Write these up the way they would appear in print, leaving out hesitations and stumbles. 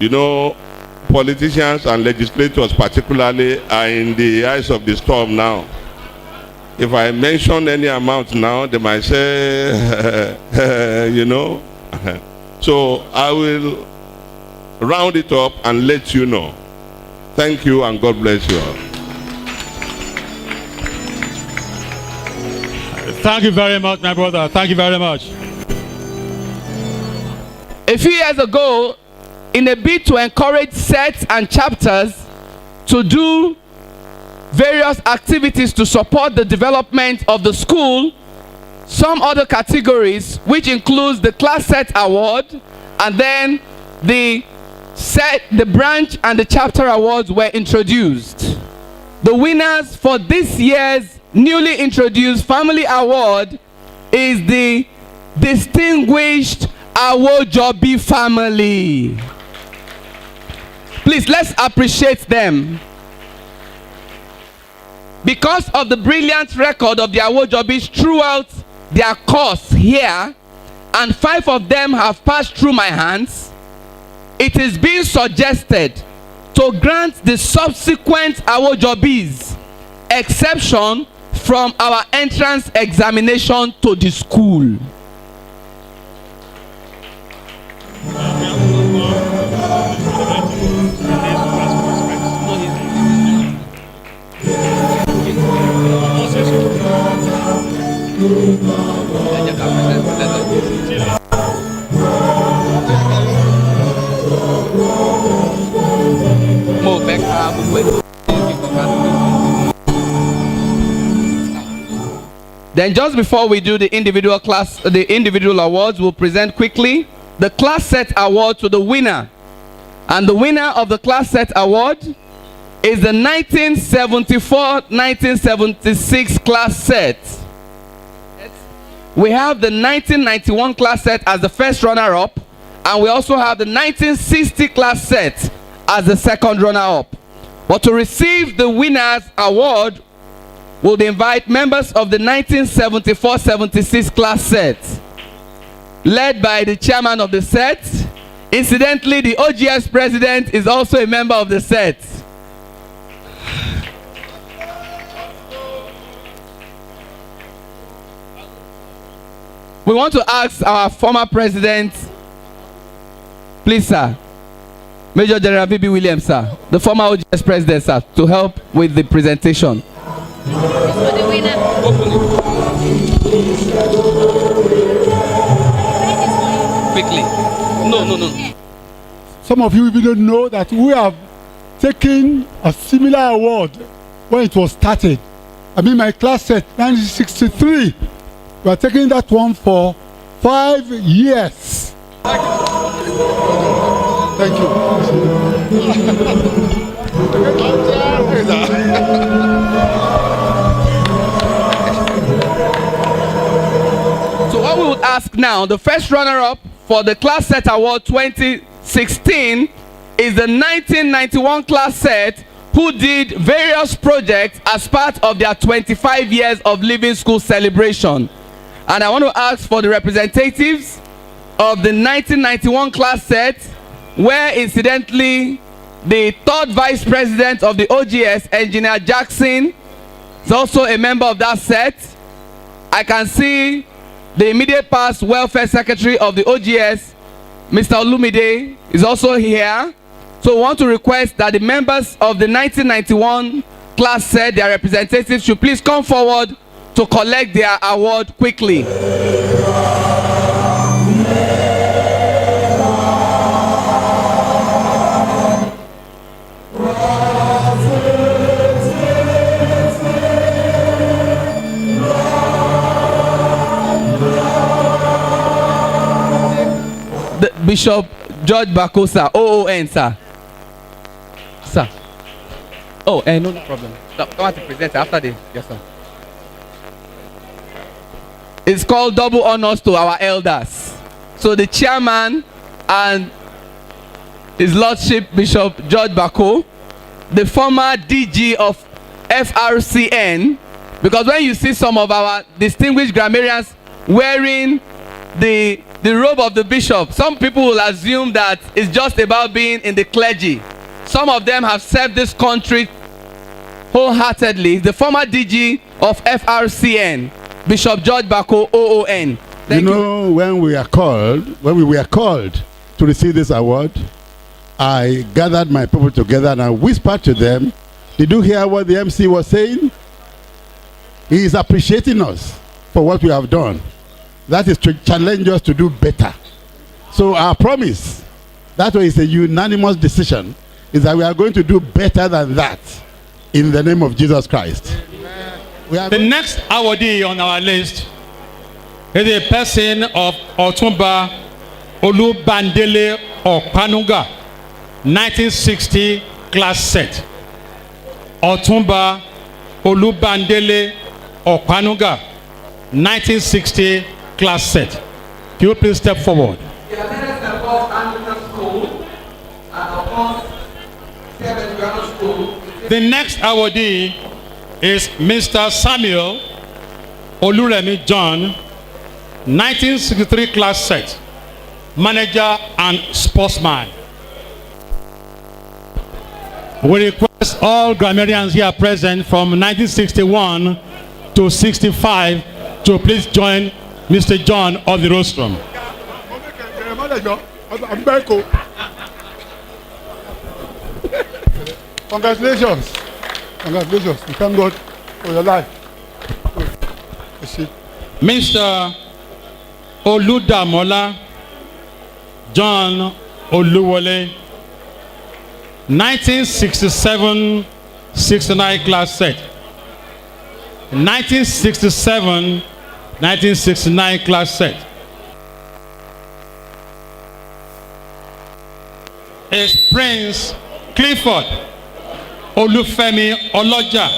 You know, politicians and legislators particularly are in the eyes of the storm now. If I mention any amount now, they might say, you know. So I will round it up and let you know. Thank you and God bless you all. Thank you very much, my brother. Thank you very much. A few years ago, in a bid to encourage sets and chapters to do various activities to support the development of the school, some other categories, which includes the class set award, and then the branch and the chapter awards were introduced. The winners for this year's newly introduced family award is the distinguished Awojobi family. Please, let's appreciate them. Because of the brilliant record of the Awojobis throughout their course here, and 5 of them have passed through my hands, it is being suggested to grant the subsequent Awojobis exception from our entrance examination to the school. Then just before we do the individual awards, we'll present quickly the class set award to the winner. And the winner of the class set award is the 1974-1976 class set. We have the 1991 class set as the first runner-up, and we also have the 1960 class set as the second runner-up. But to receive the winner's award, we'll invite members of the 1974-76 class set, led by the chairman of the set. Incidentally, the OGS president is also a member of the set. We want to ask our former president, please, sir, Major General V.B. Williams, sir, the former OGS president, sir, to help with the presentation. Quickly. No. Some of you even don't know that we have taken a similar award when it was started. I mean, my class set, 1963. We are taking that one for 5 years. Thank you. So what we would ask now, the first runner-up for the class set award 2016 is the 1991 class set, who did various projects as part of their 25 years of living school celebration. And I want to ask for the representatives of the 1991 class set, where incidentally the third vice president of the OGS, Engineer Jackson, is also a member of that set. I can see the immediate past welfare secretary of the OGS, Mr. Olumide, is also here. So we want to request that the members of the 1991 class set, their representatives, should please come forward to collect their award quickly. The Bishop George Bakosa, OON, sir. Sir. Oh, no problem. No, come on to present after this. Yes, sir. It's called double honors to our elders. So the chairman and His Lordship Bishop George Bako, the former DG of FRCN, because when you see some of our distinguished grammarians wearing the robe of the bishop. Some people will assume that it's just about being in the clergy. Some of them have served this country wholeheartedly. The former DG of FRCN, Bishop George Bako, OON. You know, when we were called to receive this award, I gathered my people together and I whispered to them, did you hear what the MC was saying? He is appreciating us for what we have done. That is to challenge us to do better. So our promise, that way is a unanimous decision, is that we are going to do better than that in the name of Jesus Christ. The next awardee on our list is a person of Otumba Olubandele Okpanuga, 1960 class set. Otumba Olubandele Okpanuga, 1960 class set. Can you please step forward? He attended St. Paul's Anglican School and Ocon's Seventh Grammar School. The next awardee is Mr. Samuel Oluremi John, 1963 class set, manager and sportsman. We request all grammarians here present from 1961 to 65 to please join Mr. John of the rostrum. Congratulations. Congratulations. We thank God for your life. Mr. Oludamola John Oluwole, 1967-69 class set. 1967-1969 class set. Is Prince Clifford Olufemi Oloja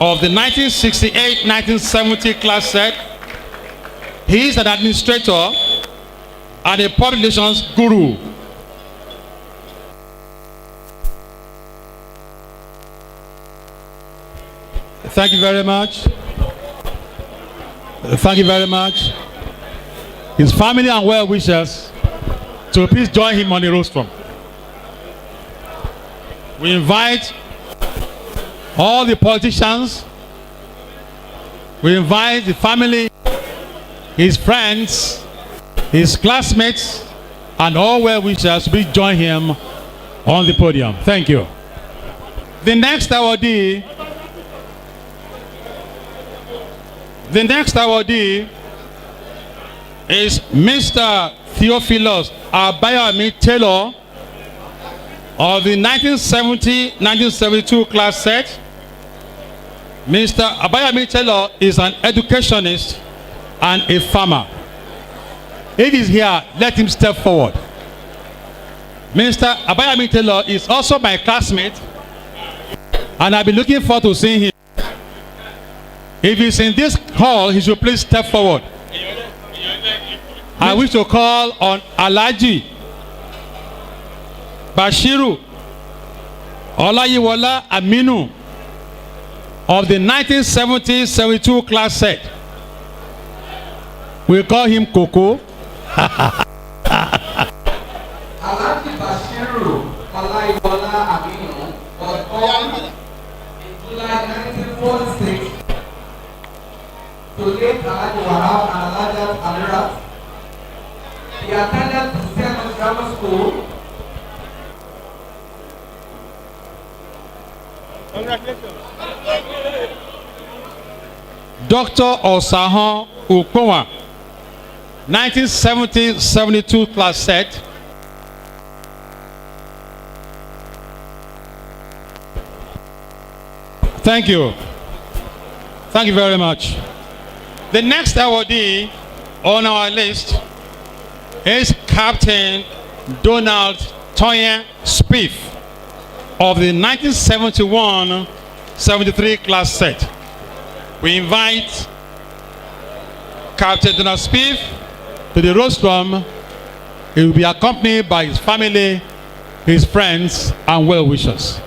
of the 1968-1970 class set. He is an administrator and a public relations guru. Thank you very much. Thank you very much. His family and well wishers, so please join him on the rostrum. We invite all the politicians, we invite the family, his friends, his classmates, and all well wishers to please join him on the podium. Thank you. The next awardee is Mr. Theophilus Abayomi Taylor of the 1970-1972 class set. Mr. Abayomi Taylor is an educationist and a farmer. If he's here, let him step forward. Mr. Abayomi Taylor is also my classmate, and I'll be looking forward to seeing him. If he's in this hall, he should please step forward. I wish to call on Alhaji Bashiru Olayiwola Aminu of the 1970-72 class set. We call him Coco. Alhaji Bashiru Olayiwola Aminu was born in July 1946 to late Alhaji Wahab and Alhaji Amirat. He attended the CMS Grammar School. Congratulations. Dr. Osahan Ukpowa, 1970-72 class set. Thank you. Thank you very much. The next awardee on our list is Captain Donald Toyin Spiff of the 1971-73 class set. We invite Captain Donald Spiff to the rostrum. He will be accompanied by his family, his friends, and well-wishers.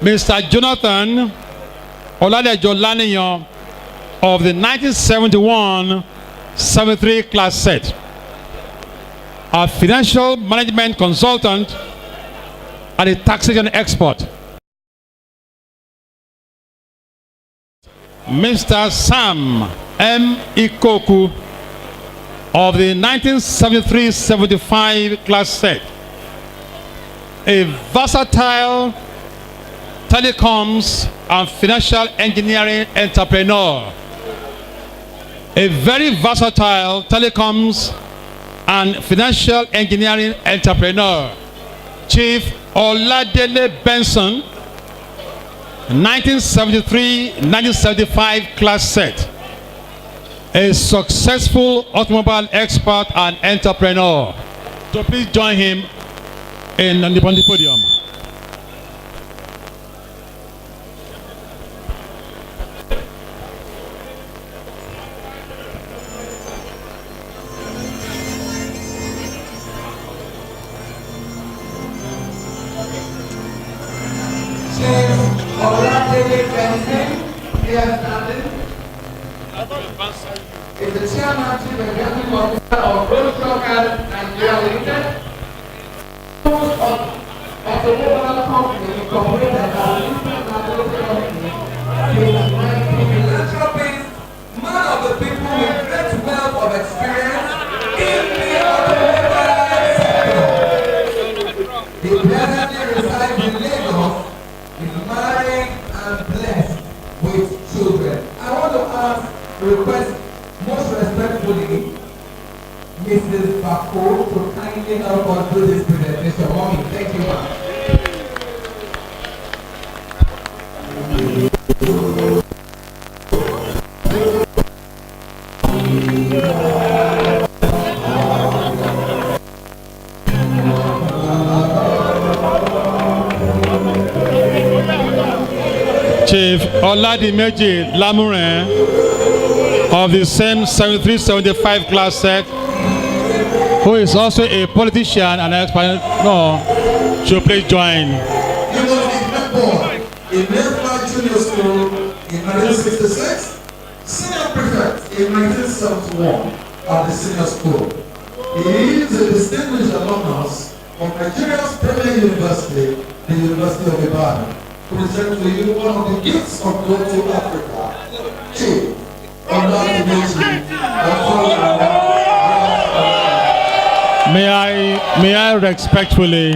Mr. Jonathan Oladejo Laniyan of the 1971-73 class set, a financial management consultant and a taxation expert. Mr. Sam M. Ikoku of the 1973-75 class set, a versatile telecoms and financial engineering entrepreneur. A very versatile telecoms and financial engineering entrepreneur. Chief Oladele Benson, 1973-1975 class set. A successful automobile expert and entrepreneur. So please join him on the podium. Is the chairman, chief executive officer of Road Truckers Nigeria Limited, of the mobile company incorporated as a listed mobility company. Philanthropist, man of the people with great wealth of experience in the automobile sector. He presently resides in Lagos, is married and blessed with children. I want to request most respectfully Mrs. Bako to kindly help us do this presentation. Mommy, thank you, ma'am. Chief Oladimeji Lamuren of the same 73-75 class set, who is also a politician and an entrepreneur, should please join. He was born in Mayflower Junior School in 1966, senior prefect in 1971 at the senior school. He is a distinguished alumnus of Nigeria's premier university, the University of Ibadan. Present to you one of the gifts of God to Africa, Chief. May I respectfully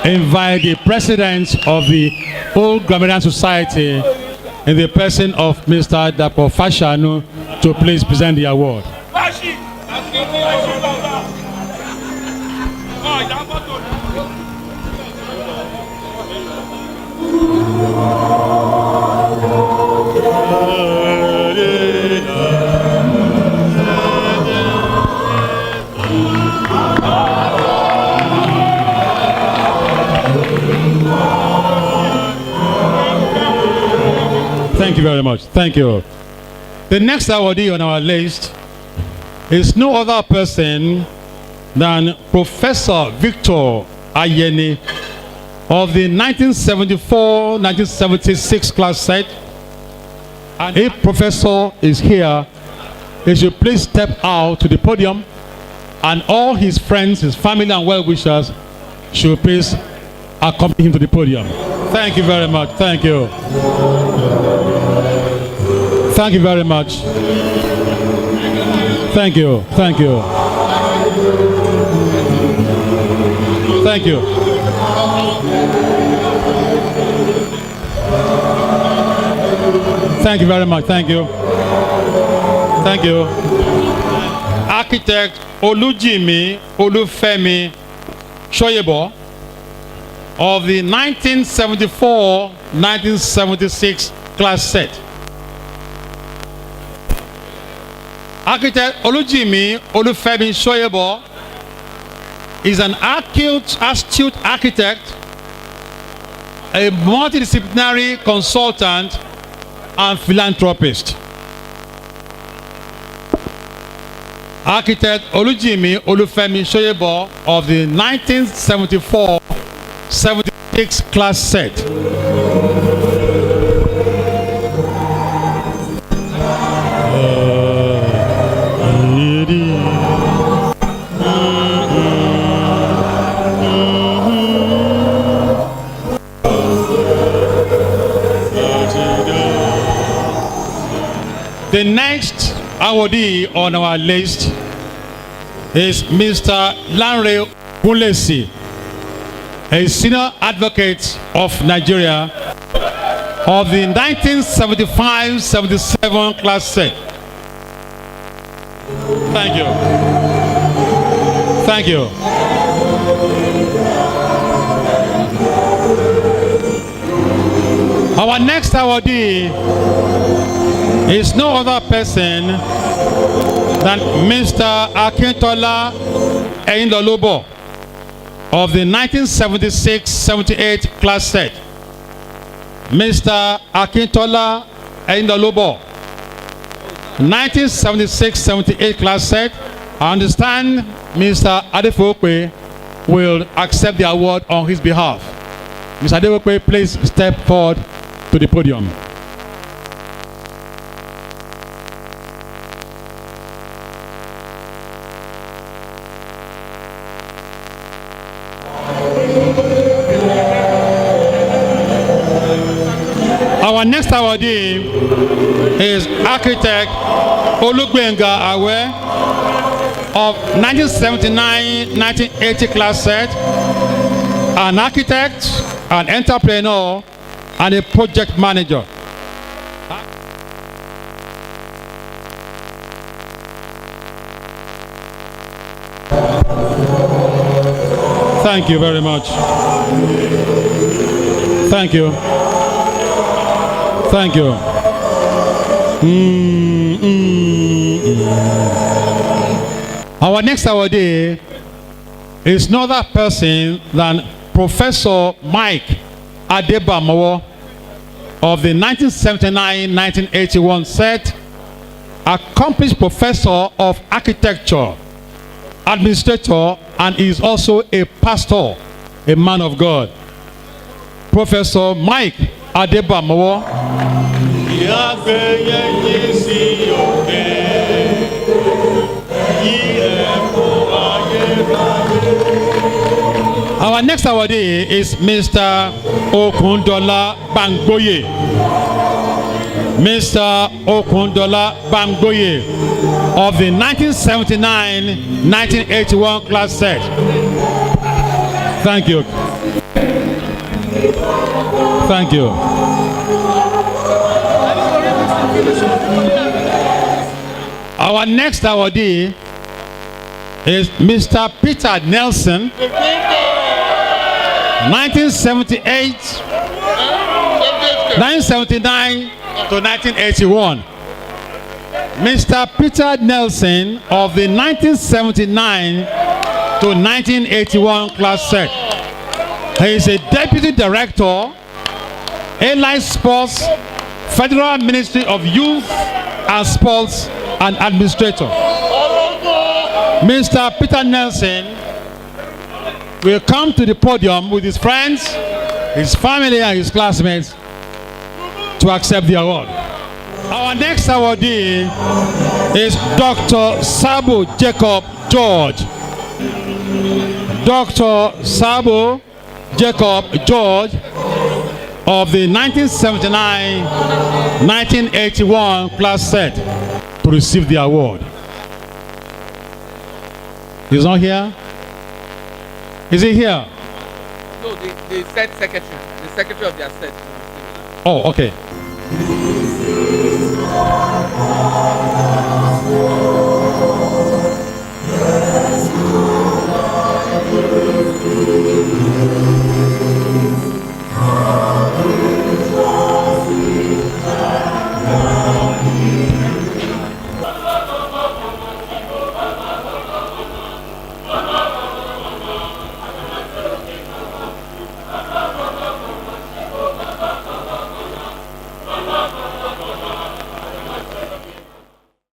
invite the president of the Old Grammarians Society in the person of Mr. Dapo Fashanu to please present the award. Thank you very much. Thank you. The next awardee on our list is no other person than Professor Victor Ayeni of the 1974-1976 class set. And if Professor is here, he should please step out to the podium, and all his friends, his family and well-wishers should please accompany him to the podium. Thank you very much. Thank you. Thank you very much. Thank you. Thank you. Thank you. Thank you very much. Thank you. Thank you. Architect Olujimi Olufemi Shoyebo of the 1974-1976 class set. Architect Olujimi Olufemi Shoyebo is an astute architect, a multidisciplinary consultant, and philanthropist. Architect Olujimi Olufemi Shoyebo of the 1974-76 class set The next awardee on our list is Mr. Lanre Kulesi, a senior advocate of Nigeria of the 1975-77 class set. Thank you. Thank you. Our next awardee is no other person than Mr. Akintola Eyindolobo of the 1976-78 class set. Mr. Akintola Eyindolobo, 1976-78 class set. I understand Mr. Adefokwe will accept the award on his behalf. Mr. Adefokwe, please step forward to the podium. Our next awardee is architect Olugbenga Awe of 1979-1980 class set, an architect, an entrepreneur, and a project manager. Thank you very much. Thank you. Thank you. Our next awardee is no other person than Professor Mike Adebamowo of the 1979-1981 set, accomplished professor of architecture, administrator, and is also a pastor, a man of God. Professor Mike Adebamowo. Our next awardee is Mr. Okundola Bangboye. Mr. Okundola Bangboye of the 1979-1981 class set. Thank you. Thank you. Our next awardee is Mr. Peter Nelson, 1978, 1979 to 1981. Mr. Peter Nelson of the 1979 to 1981 class set. He is a Deputy Director, Allied Sports, Federal Ministry of Youth and Sports, and Administrator. Mr. Peter Nelson will come to the podium with his friends, his family, and his classmates to accept the award. Our next awardee is Dr. Sabo Jacob George. Dr. Sabo Jacob George of the 1979-1981 class set to receive the award. He's not here? Is he here? No, the set secretary. The secretary of their set. Oh, okay.